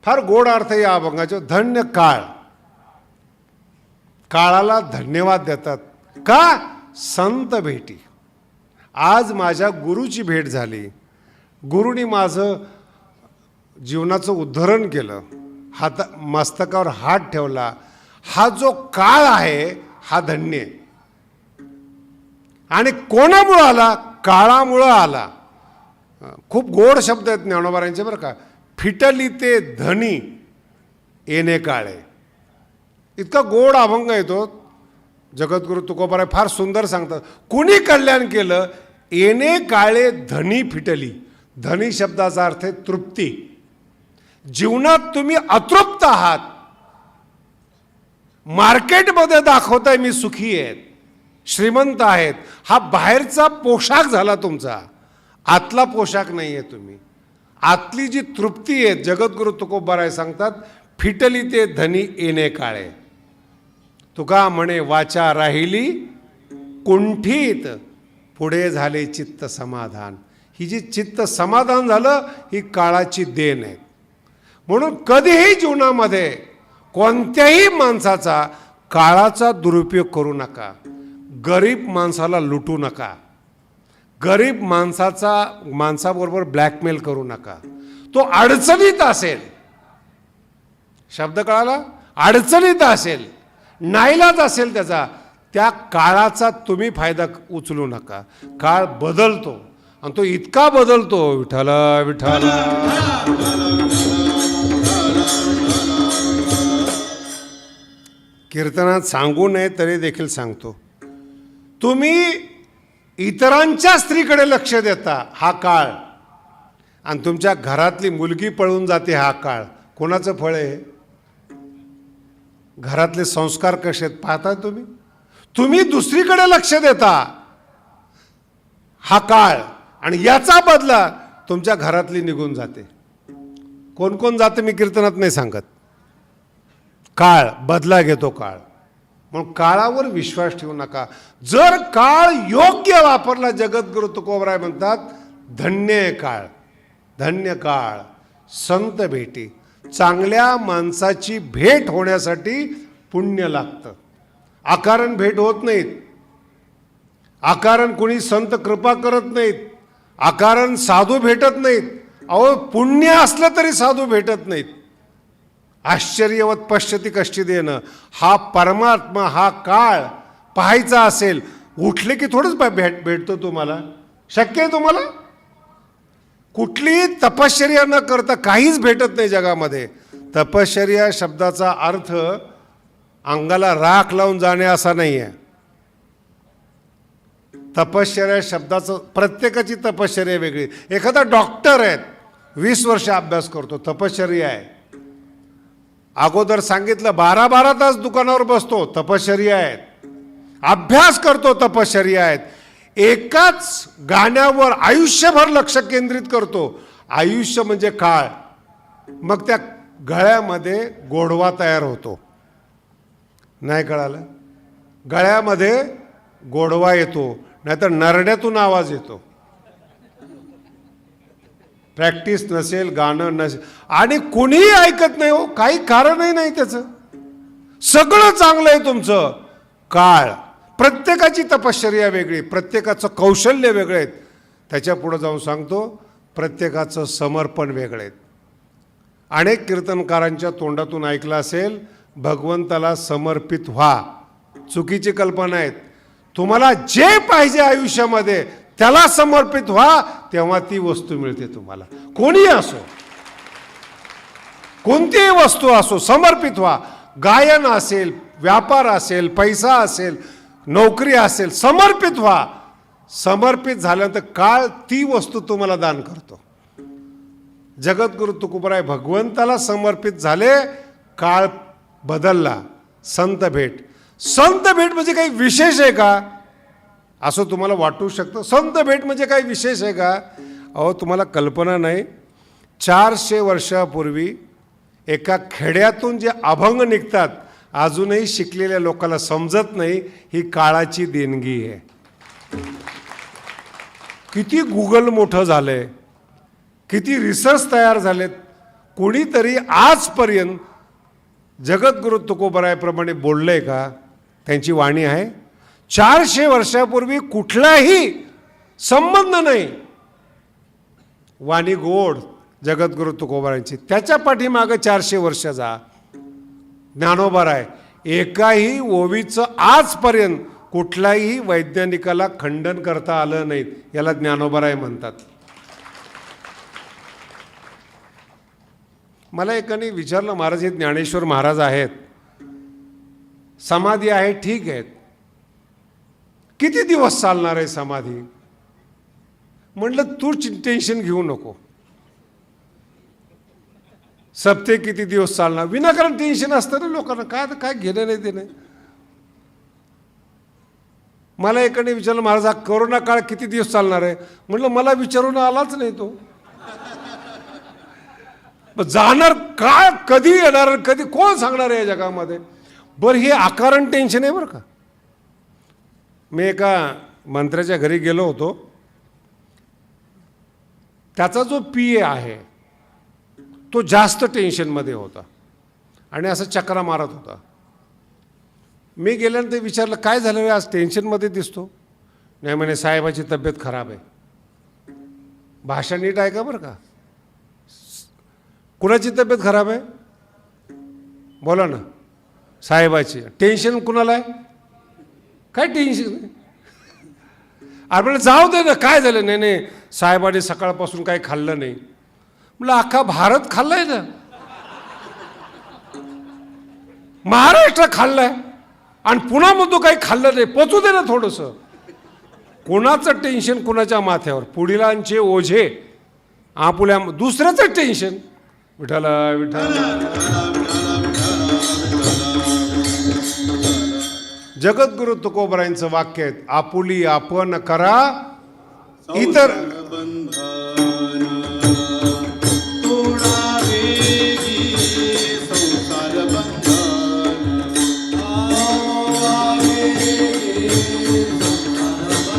फार गोड अर्थ या अभंगाचे. धन्य काळ, काळाला धन्यवाद देतात का? संत भेटी. आज माझ्या गुरुची भेट झाली, गुरुनी माझं जीवनाचं उद्धरण केलं, मस्तकावर हात ठेवला. हा जो काळ आहे हा धन्य आहे. आणि कोणामुळं आला? काळामुळं आला. खूप गोड शब्द आहेत ज्ञानोबारांचे बरं का. फिटली ते धनी येणे काळे. इतका गोड अभंग येतो. जगद्गुरु तुकोबाराय फार सुंदर सांगतात. कुणी कल्याण केलं? येणे काळे धनी फिटली. धनी शब्दाचा अर्थ आहे तृप्ती. जीवनात तुम्ही अतृप्त आहात, मार्केटमध्ये दाखवताय मी सुखी आहेत, श्रीमंत आहेत, हा बाहेरचा पोशाख झाला तुमचा, आतला पोशाख नाही आहे तुम्ही. आतली जी तृप्ती आहे, जगद्गुरु तुकोबाराय सांगतात फिटली ते धनी येणे काळे. तुका म्हणे वाचा राहिली कुंठीत, पुढे झाले चित्त समाधान. ही जी चित्त समाधान झालं ही काळाची देण आहे. म्हणून कधीही जीवनामध्ये कोणत्याही माणसाचा काळाचा दुरुपयोग करू नका. गरीब माणसाला लुटू नका. गरीब माणसाबरोबर ब्लॅकमेल करू नका. तो अडचणीत असेल, शब्द कळाला? अडचणीत असेल, नाईलाज असेल त्याचा, त्या काळाचा तुम्ही फायदा उचलू नका. काळ बदलतो आणि तो इतका बदलतो. विठ्ठल विठ्ठल. कीर्तनात सांगू नये तरी देखील सांगतो. तुम्ही इतरांच्या स्त्रीकडे लक्ष देता हा काळ, आणि तुमच्या घरातली मुलगी पळून जाते हा काळ. कोणाचं फळ आहे? घरातले संस्कार कसे आहेत पाहता तुम्ही? तुम्ही दुसरीकडे लक्ष देता हा काळ, आणि याचा बदला तुमच्या घरातली निघून जाते. कोण कोण जाते मी कीर्तनात नाही सांगत. काळ बदला घेतो काळ. म्हणून काळावर विश्वास ठेवू नका. जर काळ योग्य वापरला, जगद्गुरु तुकोबाराय म्हणतात धन्य काळ, धन्य काळ. संत भेटी. चांगल्या माणसाची भेट होण्यासाठी पुण्य लागतं. अकारण भेट होत नाहीत. अकारण कोणी संत कृपा करत नाहीत. अकारण साधू भेटत नाहीत. अहो पुण्य असलं तरी साधू भेटत नाहीत. आश्चर्यवत पश्यती कष्टी देणं. हा परमात्मा, हा काळ पाहायचा असेल, उठले की थोडंच भेटतो तुम्हाला. शक्य आहे तुम्हाला? कुठलीही तपश्चर्या न करता काहीच भेटत नाही जगामध्ये. तपश्चर्या शब्दाचा अर्थ अंगाला राख लावून जाणे असा नाही आहे. तपश्चर्या शब्दाचं, प्रत्येकाची तपश्चर्या वेगळी. एखादा डॉक्टर आहे, 20 वर्ष अभ्यास करतो, तपश्चर्या आहे. अगोदर सांगितलं 12-12 तास दुकानावर बसतो, तपश्चर्या आहेत. अभ्यास करतो, तपश्चर्या आहेत. एकाच गाण्यावर आयुष्यभर लक्ष केंद्रित करतो. आयुष्य म्हणजे काळ. मग त्या गळ्यामध्ये गोडवा तयार होतो. नाही कळालं? गळ्यामध्ये गोडवा येतो, नाहीतर नरड्यातून आवाज येतो. प्रॅक्टिस नसेल, गाणं नसेल, आणि कुणीही ऐकत नाही हो, काही कारणही नाही त्याचं. सगळं चांगलं आहे तुमचं. काळ. प्रत्येकाची तपश्चर्या वेगळी, प्रत्येकाचं कौशल्य वेगळं आहे. त्याच्या पुढे जाऊन सांगतो प्रत्येकाचं समर्पण वेगळं आहे. अनेक कीर्तनकारांच्या तोंडातून ऐकलं असेल, भगवंताला समर्पित व्हा. चुकीची कल्पना आहेत. तुम्हाला जे पाहिजे आयुष्यामध्ये त्याला समर्पित व्हा, तेव्हा ती वस्तू मिळते तुम्हाला. कोणी असो, कोणतीही वस्तू असो, समर्पित व्हा. गायन असेल, व्यापार असेल, पैसा असेल, नोकरी असेल, समर्पित व्हा. समर्पित झाल्यानंतर काळ ती वस्तू तुम्हाला दान करतो. जगद्गुरु तुकोबाराय भगवंताला समर्पित झाले, काळ बदलला. संत भेट. संत भेट म्हणजे काही विशेष आहे का असं तुम्हाला वाटू शकतं? संत भेट म्हणजे काही विशेष आहे का? अहो तुम्हाला कल्पना नाही. 400 वर्षापूर्वी एका खेड्यातून जे अभंग निघतात, अजूनही शिकलेल्या लोकांना समजत नाही. ही काळाची देणगी आहे. किती गुगल मोठं झालंय, किती रिसर्च तयार झालेत, कोणीतरी आजपर्यंत जगद्गुरु तुकोबरायप्रमाणे बोललंय का? त्यांची वाणी आहे. 400 वर्षापूर्वी कुठलाही संबंध नाही. वाणी गोड जगद्गुरु तुकोबरायांची. त्याच्या पाठीमागं 400 वर्षाचा ज्ञानोबराय. एकाही ओवीचं आजपर्यंत कुठल्याही वैज्ञानिकाला खंडन करता आलं नाही. याला ज्ञानोबराय म्हणतात. मला एकाने विचारलं, महाराज हे ज्ञानेश्वर महाराज आहेत, समाधी आहे, ठीक आहेत, किती दिवस चालणार आहे समाधी? म्हटलं तू टेन्शन घेऊ नको. सप्ते किती दिवस चालणार? विनाकारण टेन्शन असतं ना लोकांना. काय आता काय घेणं नाही ते नाही. मला एकाने विचारलं, महाराज हा कोरोना काळ किती दिवस चालणार आहे? म्हटलं मला विचारून आलाच नाही तो. जाणार काय, कधी येणार, कधी कोण सांगणार आहे या जगामध्ये? बरं हे अकारण टेन्शन आहे बरं का. मी एका मंत्र्याच्या घरी गेलो होतो. त्याचा जो PA आहे तो जास्त टेन्शनमध्ये होता आणि असं चक्रा मारत होता. मी गेल्यानंतर विचारलं काय झालं रे, आज टेन्शनमध्ये दिसतो? नाही म्हणे साहेबाची तब्येत खराब आहे. भाषा नीट आहे का बरं का? कुणाची तब्येत खराब आहे? बोला ना. साहेबाची. टेन्शन कुणाला आहे? काय टेन्शन? आपण जाऊ दे ना, काय झालं? नाही नाही साहेबांनी सकाळपासून काही खाल्लं नाही. म्हटलं अख्खा भारत खाल्लाय ना, महाराष्ट्र खाल्लाय आणि पुण्यामधून काही खाल्लं नाही. पचू दे ना थोडंसं. कोणाचं टेन्शन कोणाच्या माथ्यावर? पुढीलांचे ओझे आपुल्या दुसऱ्याचं टेन्शन. विठ्ठल विठ्ठल. जगद्गुरु तुकोबरायांचं वाक्य आहे, आपुली आपण करा इतर